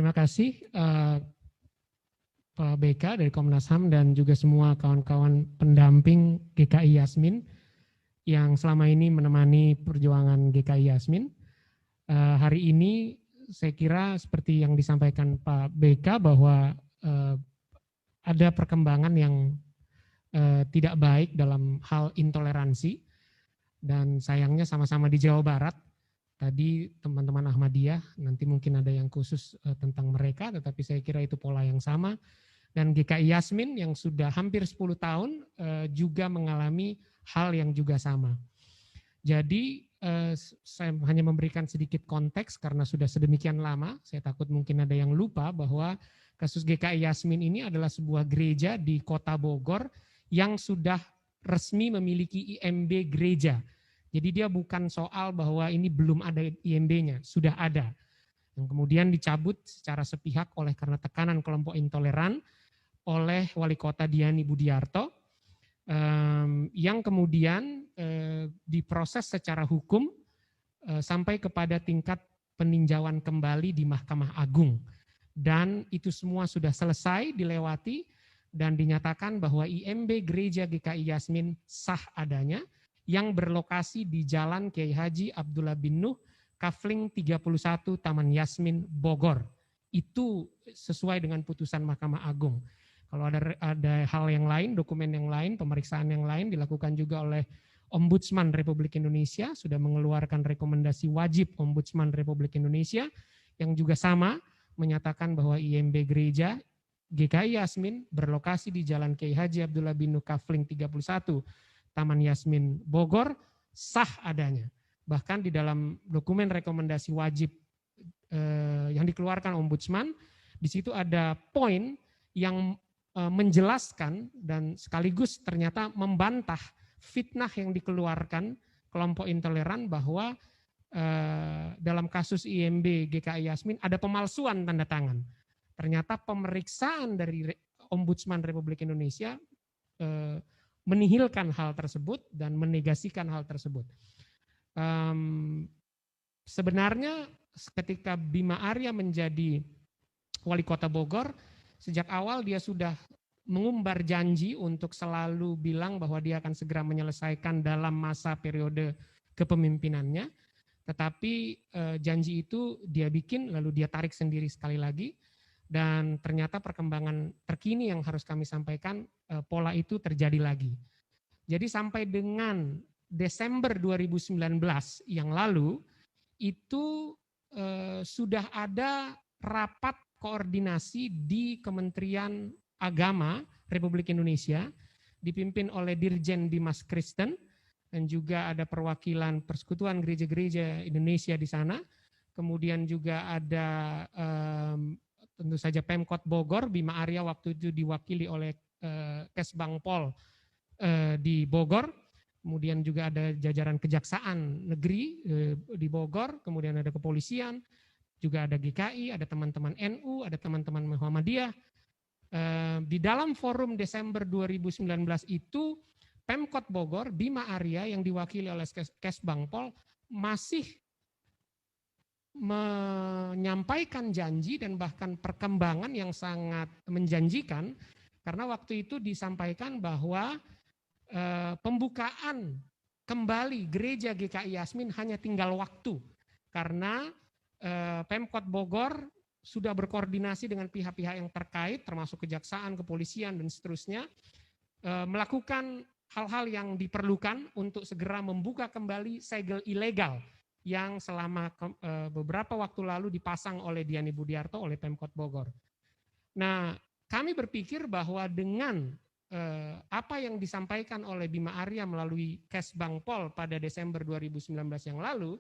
Terima kasih Pak BK dari Komnas HAM dan juga semua kawan-kawan pendamping GKI Yasmin yang selama ini menemani perjuangan GKI Yasmin. Hari ini saya kira seperti yang disampaikan Pak BK bahwa ada perkembangan yang tidak baik dalam hal intoleransi dan sayangnya sama-sama di Jawa Barat. Tadi teman-teman Ahmadiyah, nanti mungkin ada yang khusus tentang mereka, tetapi saya kira itu pola yang sama. Dan GKI Yasmin yang sudah hampir 10 tahun juga mengalami hal yang juga sama. Jadi saya hanya memberikan sedikit konteks karena sudah sedemikian lama, saya takut mungkin ada yang lupa bahwa kasus GKI Yasmin ini adalah sebuah gereja di Kota Bogor yang sudah resmi memiliki IMB gereja. Jadi dia bukan soal bahwa ini belum ada IMB-nya, sudah ada. Yang kemudian dicabut secara sepihak oleh karena tekanan kelompok intoleran oleh Wali Kota Diani Budiarto, yang kemudian diproses secara hukum sampai kepada tingkat peninjauan kembali di Mahkamah Agung. Dan itu semua sudah selesai dilewati dan dinyatakan bahwa IMB Gereja GKI Yasmin sah adanya, yang berlokasi di Jalan Kiai Haji Abdullah bin Nuh, Kafling 31, Taman Yasmin, Bogor. Itu sesuai dengan putusan Mahkamah Agung. Kalau ada hal yang lain, dokumen yang lain, pemeriksaan yang lain dilakukan juga oleh Ombudsman Republik Indonesia, sudah mengeluarkan rekomendasi wajib Ombudsman Republik Indonesia, yang juga sama menyatakan bahwa IMB Gereja GKI Yasmin berlokasi di Jalan Kiai Haji Abdullah bin Nuh, Kafling 31, Taman Yasmin, Bogor, sah adanya. Bahkan di dalam dokumen rekomendasi wajib yang dikeluarkan Ombudsman, di situ ada poin yang menjelaskan dan sekaligus ternyata membantah fitnah yang dikeluarkan kelompok intoleran bahwa dalam kasus IMB GKI Yasmin ada pemalsuan tanda tangan. Ternyata pemeriksaan dari Ombudsman Republik Indonesia menihilkan hal tersebut dan menegasikan hal tersebut. Sebenarnya ketika Bima Arya menjadi Wali Kota Bogor, sejak awal dia sudah mengumbar janji untuk selalu bilang bahwa dia akan segera menyelesaikan dalam masa periode kepemimpinannya. Tetapi janji itu dia bikin lalu dia tarik sendiri sekali lagi. Dan ternyata perkembangan terkini yang harus kami sampaikan, pola itu terjadi lagi. Jadi sampai dengan Desember 2019 yang lalu, itu sudah ada rapat koordinasi di Kementerian Agama Republik Indonesia, dipimpin oleh Dirjen Dimas Kristen, dan juga ada perwakilan Persekutuan Gereja-Gereja Indonesia di sana. Kemudian juga ada tentu saja Pemkot Bogor, Bima Arya waktu itu diwakili oleh Kesbangpol di Bogor, kemudian juga ada jajaran Kejaksaan Negeri di Bogor, kemudian ada kepolisian, juga ada GKI, ada teman-teman NU, ada teman-teman Muhammadiyah. Di dalam forum Desember 2019 itu, Pemkot Bogor, Bima Arya yang diwakili oleh Kesbangpol masih menyampaikan janji dan bahkan perkembangan yang sangat menjanjikan, karena waktu itu disampaikan bahwa pembukaan kembali gereja GKI Yasmin hanya tinggal waktu, karena Pemkot Bogor sudah berkoordinasi dengan pihak-pihak yang terkait, termasuk kejaksaan, kepolisian, dan seterusnya, melakukan hal-hal yang diperlukan untuk segera membuka kembali segel ilegal yang selama beberapa waktu lalu dipasang oleh Diani Budiarto oleh Pemkot Bogor. Nah, kami berpikir bahwa dengan apa yang disampaikan oleh Bima Arya melalui Kesbangpol pada Desember 2019 yang lalu,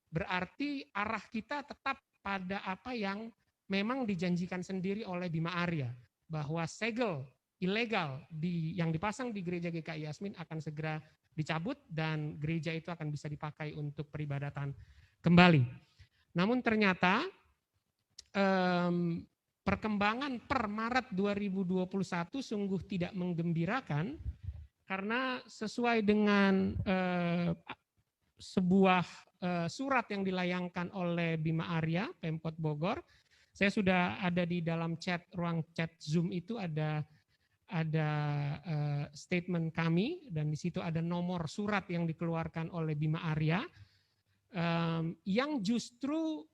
berarti arah kita tetap pada apa yang memang dijanjikan sendiri oleh Bima Arya, bahwa segel ilegal yang dipasang di gereja GKI Yasmin akan segera dicabut dan gereja itu akan bisa dipakai untuk peribadatan kembali. Namun ternyata perkembangan per Maret 2021 sungguh tidak menggembirakan, karena sesuai dengan sebuah surat yang dilayangkan oleh Bima Arya, Pemkot Bogor, Saya sudah ada di dalam ruang chat Zoom itu ada statement kami, dan di situ ada nomor surat yang dikeluarkan oleh Bima Arya yang justru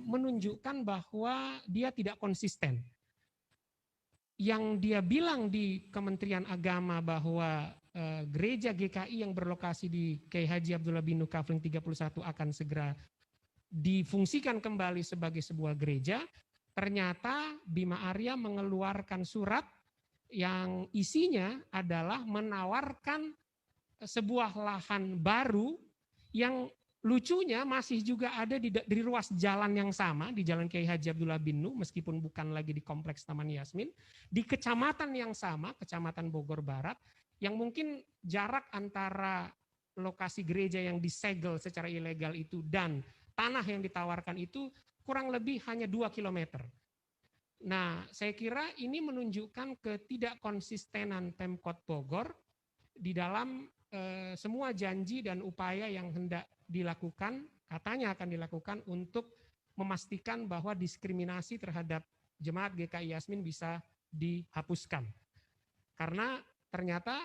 menunjukkan bahwa dia tidak konsisten. Yang dia bilang di Kementerian Agama bahwa gereja GKI yang berlokasi di Kiai Haji Abdullah bin Nuh Kafling 31 akan segera difungsikan kembali sebagai sebuah gereja, ternyata Bima Arya mengeluarkan surat yang isinya adalah menawarkan sebuah lahan baru yang lucunya masih juga ada di ruas jalan yang sama, di Jalan Kiai Haji Abdullah bin Nuh, meskipun bukan lagi di Kompleks Taman Yasmin, di kecamatan yang sama, Kecamatan Bogor Barat, yang mungkin jarak antara lokasi gereja yang disegel secara ilegal itu dan tanah yang ditawarkan itu kurang lebih hanya 2 kilometer. Nah, saya kira ini menunjukkan ketidakkonsistenan Pemkot Bogor di dalam semua janji dan upaya yang hendak dilakukan, katanya akan dilakukan untuk memastikan bahwa diskriminasi terhadap jemaat GKI Yasmin bisa dihapuskan. Karena ternyata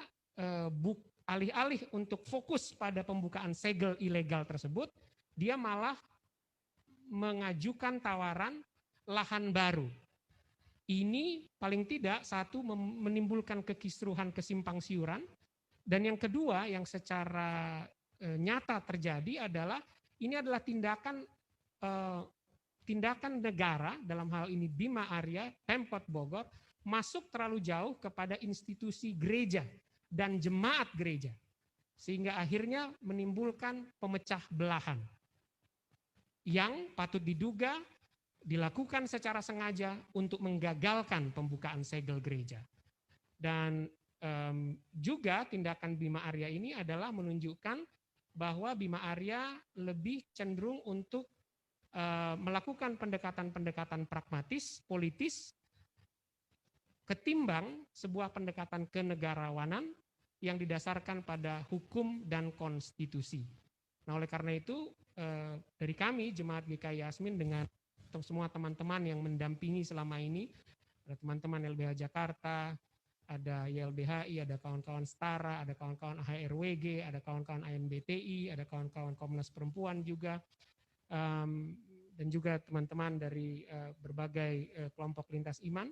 alih-alih untuk fokus pada pembukaan segel ilegal tersebut, dia malah mengajukan tawaran lahan baru. Ini paling tidak satu menimbulkan kekisruhan, kesimpang siuran, dan yang kedua yang secara nyata terjadi adalah ini adalah tindakan negara, dalam hal ini Bima Arya, Pemkot Bogor, masuk terlalu jauh kepada institusi gereja dan jemaat gereja, sehingga akhirnya menimbulkan pemecah belahan yang patut diduga dilakukan secara sengaja untuk menggagalkan pembukaan segel gereja. Dan juga tindakan Bima Arya ini adalah menunjukkan bahwa Bima Arya lebih cenderung untuk melakukan pendekatan-pendekatan pragmatis, politis, ketimbang sebuah pendekatan kenegarawanan yang didasarkan pada hukum dan konstitusi. Nah, oleh karena itu dari kami Jemaat GKI Yasmin dengan semua teman-teman yang mendampingi selama ini, ada teman-teman LBH Jakarta, ada YLBHI, ada kawan-kawan Setara, ada kawan-kawan AHRWG, ada kawan-kawan ANBTI, ada kawan-kawan Komnas Perempuan juga, dan juga teman-teman dari berbagai kelompok lintas iman,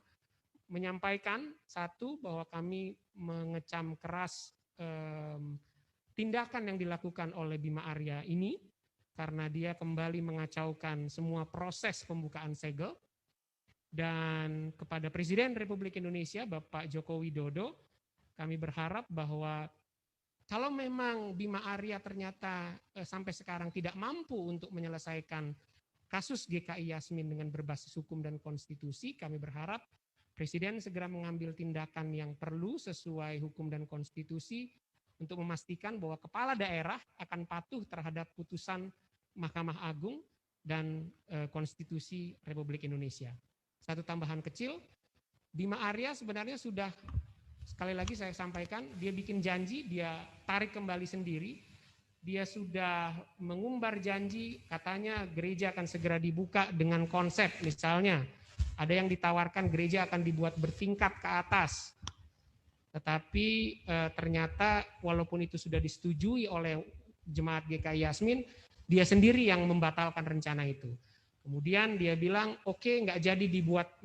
menyampaikan satu, bahwa kami mengecam keras tindakan yang dilakukan oleh Bima Arya ini, karena dia kembali mengacaukan semua proses pembukaan segel. Dan kepada Presiden Republik Indonesia, Bapak Joko Widodo, kami berharap bahwa kalau memang Bima Arya ternyata sampai sekarang tidak mampu untuk menyelesaikan kasus GKI Yasmin dengan berbasis hukum dan konstitusi, kami berharap Presiden segera mengambil tindakan yang perlu sesuai hukum dan konstitusi untuk memastikan bahwa kepala daerah akan patuh terhadap putusan Mahkamah Agung dan Konstitusi Republik Indonesia. Satu tambahan kecil, Bima Arya sebenarnya sudah, sekali lagi saya sampaikan, dia bikin janji, dia tarik kembali sendiri, dia sudah mengumbar janji, katanya gereja akan segera dibuka dengan konsep, misalnya ada yang ditawarkan gereja akan dibuat bertingkat ke atas, tetapi ternyata walaupun itu sudah disetujui oleh Jemaat GKI Yasmin, dia sendiri yang membatalkan rencana itu. Kemudian dia bilang, oke, nggak jadi dibuat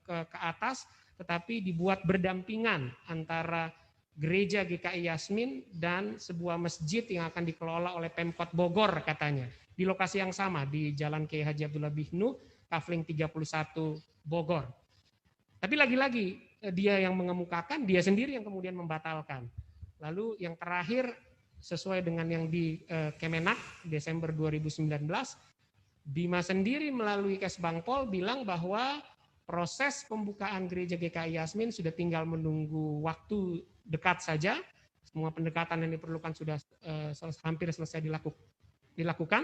ke atas, tetapi dibuat berdampingan antara gereja GKI Yasmin dan sebuah masjid yang akan dikelola oleh Pemkot Bogor katanya. Di lokasi yang sama, di Jalan Kiai Haji Abdullah bin Nuh, Kafling 31 Bogor. Tapi lagi-lagi dia yang mengemukakan, dia sendiri yang kemudian membatalkan. Lalu yang terakhir, sesuai dengan yang di Kemenak Desember 2019, Bima sendiri melalui Kesbangpol bilang bahwa proses pembukaan gereja GKI Yasmin sudah tinggal menunggu waktu dekat saja. Semua pendekatan yang diperlukan sudah hampir selesai dilakukan.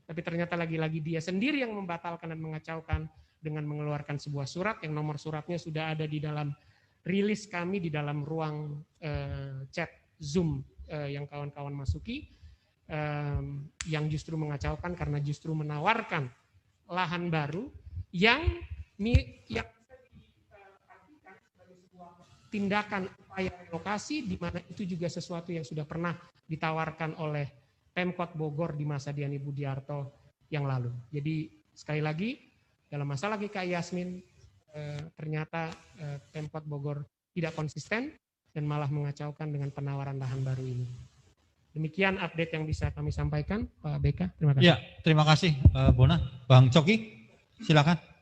Tapi ternyata lagi-lagi dia sendiri yang membatalkan dan mengacaukan dengan mengeluarkan sebuah surat yang nomor suratnya sudah ada di dalam rilis kami di dalam ruang chat Zoom yang kawan-kawan masuki, yang justru mengacaukan karena justru menawarkan lahan baru yang diartikan sebagai sebuah tindakan upaya relokasi, di mana itu juga sesuatu yang sudah pernah ditawarkan oleh Pemkot Bogor di masa Diani Budiarto yang lalu. Jadi sekali lagi dalam masalah GKI Yasmin ternyata Pemkot Bogor tidak konsisten dan malah mengacaukan dengan penawaran lahan baru ini. Demikian update yang bisa kami sampaikan, Pak BK. Terima kasih. Ya, terima kasih Bona. Bang Coki, silakan.